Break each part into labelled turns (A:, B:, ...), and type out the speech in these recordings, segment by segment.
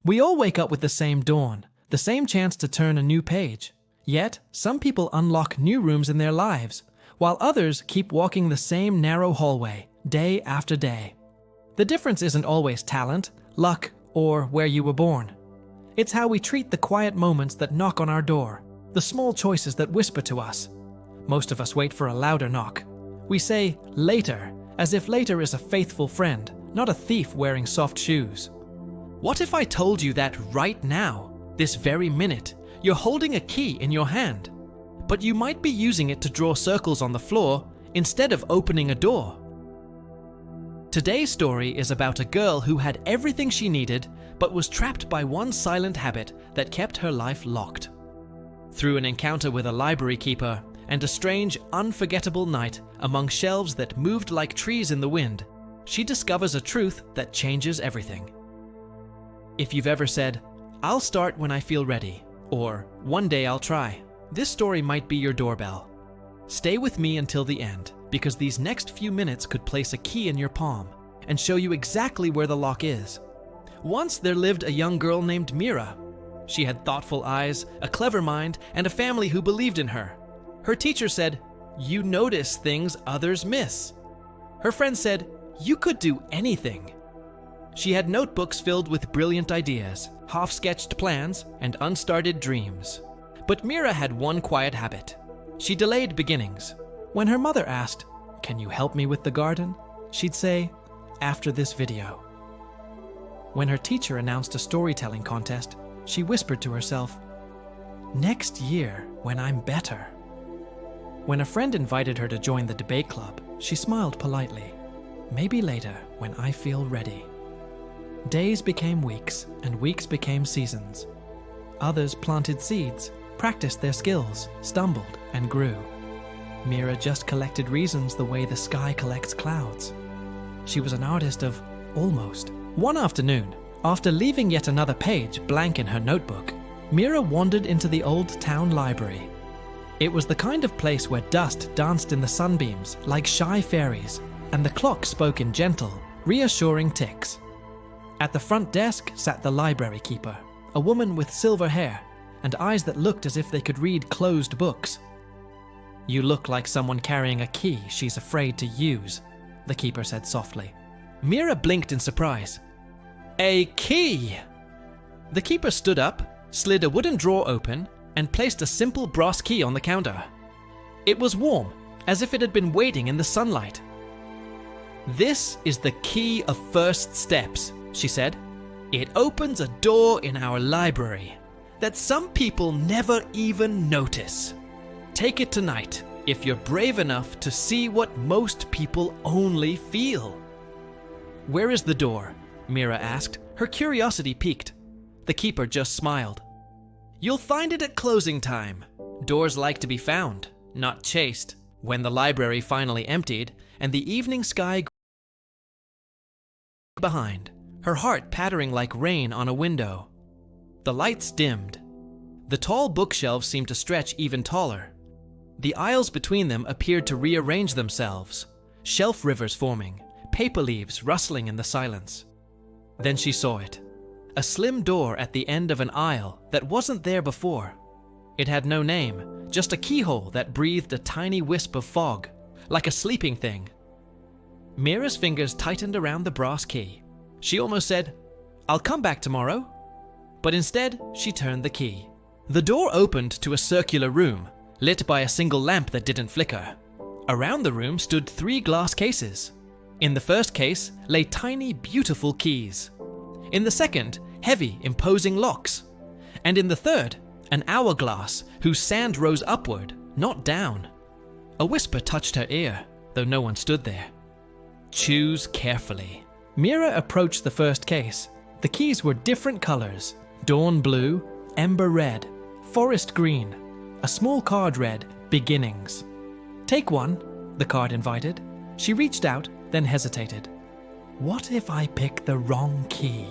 A: We all wake up with the same dawn, the same chance to turn a new page. Yet, some people unlock new rooms in their lives, while others keep walking the same narrow hallway, day after day. The difference isn't always talent, luck, or where you were born. It's how we treat the quiet moments that knock on our door, the small choices that whisper to us. Most of us wait for a louder knock. We say, later, as if later is a faithful friend, not a thief wearing soft shoes. What if I told you that right now, this very minute, you're holding a key in your hand, but you might be using it to draw circles on the floor instead of opening a door? Today's story is about a girl who had everything she needed, but was trapped by one silent habit that kept her life locked. Through an encounter with a library keeper and a strange, unforgettable night among shelves that moved like trees in the wind, she discovers a truth that changes everything. If you've ever said, "I'll start when I feel ready," or "one day I'll try," this story might be your doorbell. Stay with me until the end, because these next few minutes could place a key in your palm and show you exactly where the lock is. Once there lived a young girl named Mira. She had thoughtful eyes, a clever mind, and a family who believed in her. Her teacher said, "You notice things others miss." Her friend said, "You could do anything." She had notebooks filled with brilliant ideas, half-sketched plans, and unstarted dreams. But Mira had one quiet habit. She delayed beginnings. When her mother asked, "Can you help me with the garden?" she'd say, "After this video." When her teacher announced a storytelling contest, she whispered to herself, "Next year, when I'm better." When a friend invited her to join the debate club, she smiled politely. "Maybe later, when I feel ready." Days became weeks, and weeks became seasons. Others planted seeds, practiced their skills, stumbled, and grew. Mira just collected reasons the way the sky collects clouds. She was an artist of almost. One afternoon, after leaving yet another page blank in her notebook, Mira wandered into the old town library. It was the kind of place where dust danced in the sunbeams like shy fairies, and the clock spoke in gentle, reassuring ticks. At the front desk sat the library keeper, a woman with silver hair and eyes that looked as if they could read closed books. "You look like someone carrying a key she's afraid to use," the keeper said softly. Mira blinked in surprise. "A key!" The keeper stood up, slid a wooden drawer open, and placed a simple brass key on the counter. It was warm, as if it had been waiting in the sunlight. "This is the key of first steps," she said. "It opens a door in our library that some people never even notice. Take it tonight if you're brave enough to see what most people only feel." "Where is the door?" Mira asked, her curiosity piqued. The keeper just smiled. "You'll find it at closing time. Doors like to be found, not chased." When the library finally emptied and the evening sky grew behind, her heart pattering like rain on a window. The lights dimmed. The tall bookshelves seemed to stretch even taller. The aisles between them appeared to rearrange themselves, shelf rivers forming, paper leaves rustling in the silence. Then she saw it. A slim door at the end of an aisle that wasn't there before. It had no name, just a keyhole that breathed a tiny wisp of fog, like a sleeping thing. Mira's fingers tightened around the brass key. She almost said, "I'll come back tomorrow." But instead, she turned the key. The door opened to a circular room, lit by a single lamp that didn't flicker. Around the room stood 3 glass cases. In the first case lay tiny, beautiful keys. In the second, heavy, imposing locks. And in the third, an hourglass whose sand rose upward, not down. A whisper touched her ear, though no one stood there. "Choose carefully." Mira approached the first case. The keys were different colors: dawn blue, ember red, forest green. A small card read, "Beginnings." "Take one," the card invited. She reached out, then hesitated. What if I pick the wrong key?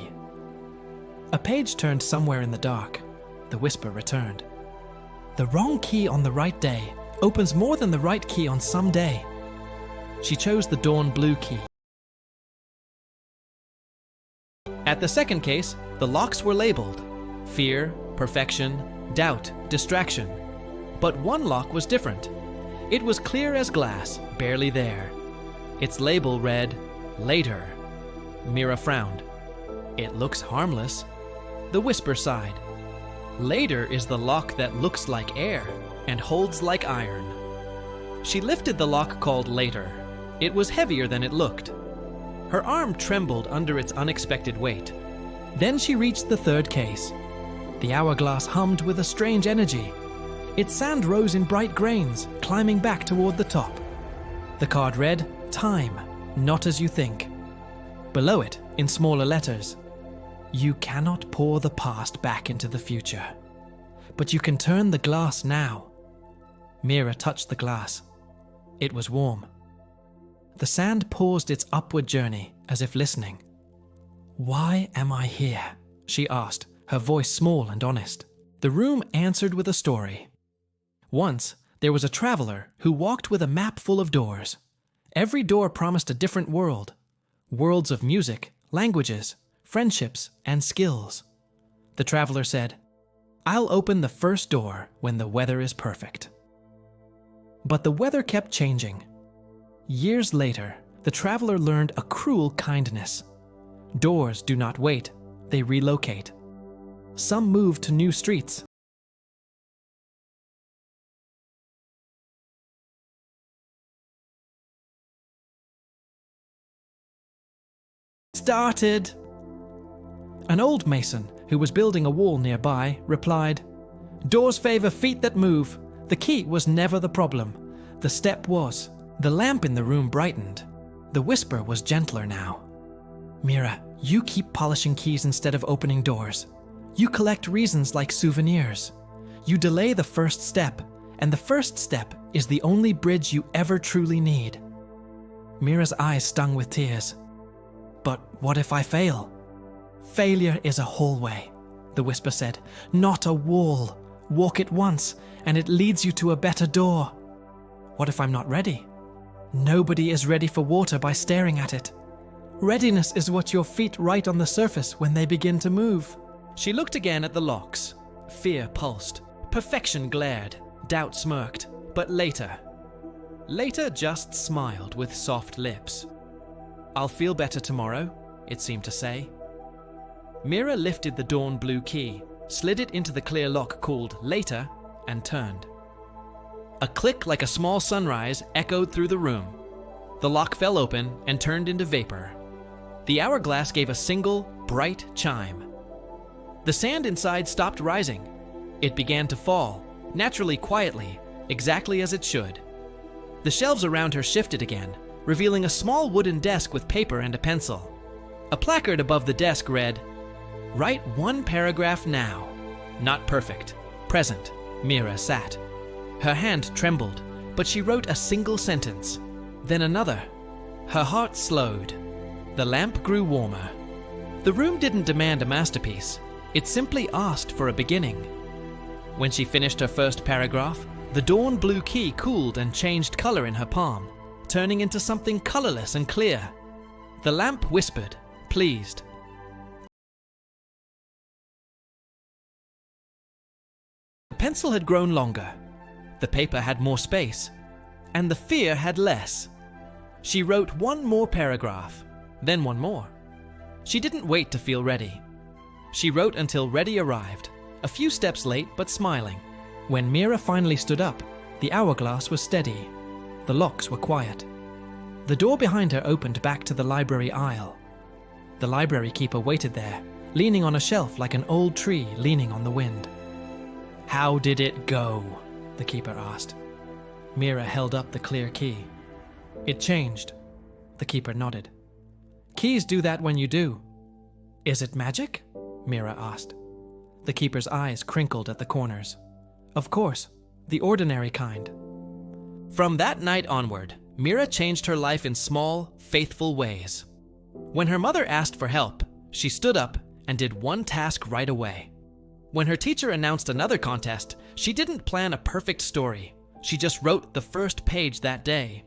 A: A page turned somewhere in the dark. The whisper returned. The wrong key on the right day opens more than the right key on some day. She chose the dawn blue key. At the second case, the locks were labeled: fear, perfection, doubt, distraction. But one lock was different. It was clear as glass, barely there. Its label read, "Later." Mira frowned. "It looks harmless." The whisper sighed. "Later is the lock that looks like air and holds like iron." She lifted the lock called Later. It was heavier than it looked. Her arm trembled under its unexpected weight. Then she reached the third case. The hourglass hummed with a strange energy. Its sand rose in bright grains, climbing back toward the top. The card read, "Time, not as you think." Below it, in smaller letters, "You cannot pour the past back into the future, but you can turn the glass now." Mira touched the glass. It was warm. The sand paused its upward journey, as if listening. "Why am I here?" she asked, her voice small and honest. The room answered with a story. Once, there was a traveler who walked with a map full of doors. Every door promised a different world. Worlds of music, languages, friendships, and skills. The traveler said, "I'll open the first door when the weather is perfect." But the weather kept changing. Years later, the traveler learned a cruel kindness. Doors do not wait, they relocate. Some move to new streets. Started. An old mason who was building a wall nearby replied, "Doors favor feet that move. The key was never the problem. The step was." The lamp in the room brightened. The whisper was gentler now. "Mira, you keep polishing keys instead of opening doors. You collect reasons like souvenirs. You delay the first step, and the first step is the only bridge you ever truly need." Mira's eyes stung with tears. "But what if I fail?" "Failure is a hallway," the whisper said, "not a wall. Walk it once, and it leads you to a better door." "What if I'm not ready?" "Nobody is ready for water by staring at it. Readiness is what your feet write on the surface when they begin to move." She looked again at the locks. Fear pulsed. Perfection glared. Doubt smirked. But Later just smiled with soft lips. "I'll feel better tomorrow," it seemed to say. Mira lifted the dawn blue key, slid it into the clear lock called Later, and turned. A click like a small sunrise echoed through the room. The lock fell open and turned into vapor. The hourglass gave a single, bright chime. The sand inside stopped rising. It began to fall, naturally quietly, exactly as it should. The shelves around her shifted again, revealing a small wooden desk with paper and a pencil. A placard above the desk read, "Write one paragraph now. Not perfect. Present." Mira sat. Her hand trembled, but she wrote a single sentence, then another. Her heart slowed. The lamp grew warmer. The room didn't demand a masterpiece. It simply asked for a beginning. When she finished her first paragraph, the dawn blue key cooled and changed color in her palm, turning into something colorless and clear. The lamp whispered, pleased. The pencil had grown longer. The paper had more space, and the fear had less. She wrote one more paragraph, then one more. She didn't wait to feel ready. She wrote until ready arrived, a few steps late but smiling. When Mira finally stood up, the hourglass was steady. The locks were quiet. The door behind her opened back to the library aisle. The library keeper waited there, leaning on a shelf like an old tree leaning on the wind. "How did it go?" the keeper asked. Mira held up the clear key. "It changed." The keeper nodded. "Keys do that when you do." "Is it magic?" Mira asked. The keeper's eyes crinkled at the corners. "Of course, the ordinary kind." From that night onward, Mira changed her life in small, faithful ways. When her mother asked for help, she stood up and did one task right away. When her teacher announced another contest, she didn't plan a perfect story. She just wrote the first page that day.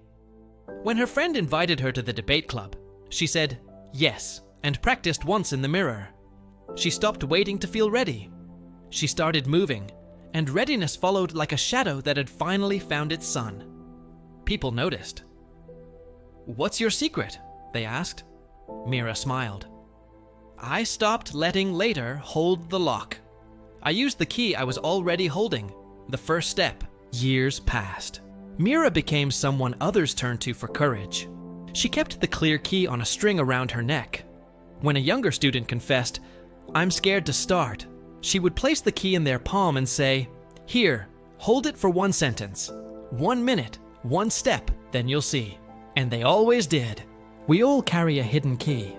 A: When her friend invited her to the debate club, she said yes and practiced once in the mirror. She stopped waiting to feel ready. She started moving, and readiness followed like a shadow that had finally found its sun. People noticed. "What's your secret?" they asked. Mira smiled. "I stopped letting later hold the lock. I used the key I was already holding, the first step." Years passed. Mira became someone others turned to for courage. She kept the clear key on a string around her neck. When a younger student confessed, "I'm scared to start," she would place the key in their palm and say, "Here, hold it for 1 sentence, 1 minute, 1 step, then you'll see." And they always did. We all carry a hidden key.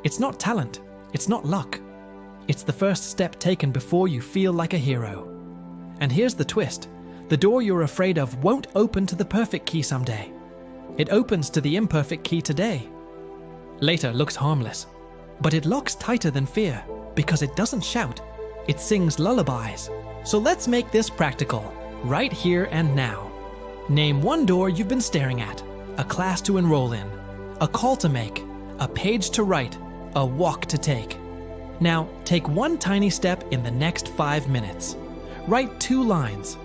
A: It's not talent, it's not luck. It's the first step taken before you feel like a hero. And here's the twist. The door you're afraid of won't open to the perfect key someday. It opens to the imperfect key today. Later looks harmless, but it locks tighter than fear because it doesn't shout, it sings lullabies. So let's make this practical, right here and now. Name one door you've been staring at, a class to enroll in, a call to make, a page to write, a walk to take. Now, take one tiny step in the next 5 minutes. Write 2 lines.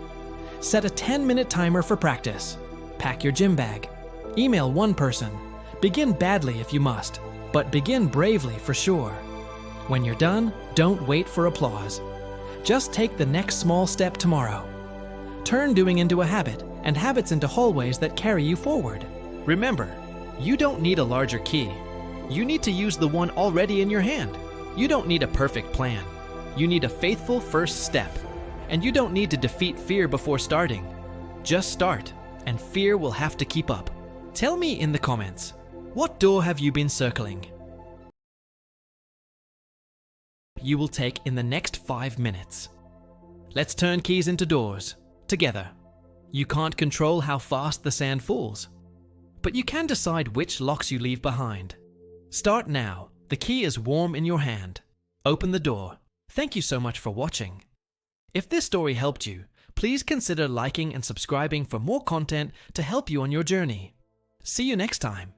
A: Set a 10-minute timer for practice. Pack your gym bag. Email one person. Begin badly if you must, but begin bravely for sure. When you're done, don't wait for applause. Just take the next small step tomorrow. Turn doing into a habit, and habits into hallways that carry you forward. Remember, you don't need a larger key. You need to use the one already in your hand. You don't need a perfect plan. You need a faithful first step. And you don't need to defeat fear before starting. Just start, and fear will have to keep up. Tell me in the comments, what door have you been circling? You will take in the next 5 minutes. Let's turn keys into doors, together. You can't control how fast the sand falls, but you can decide which locks you leave behind. Start now. The key is warm in your hand. Open the door. Thank you so much for watching. If this story helped you, please consider liking and subscribing for more content to help you on your journey. See you next time.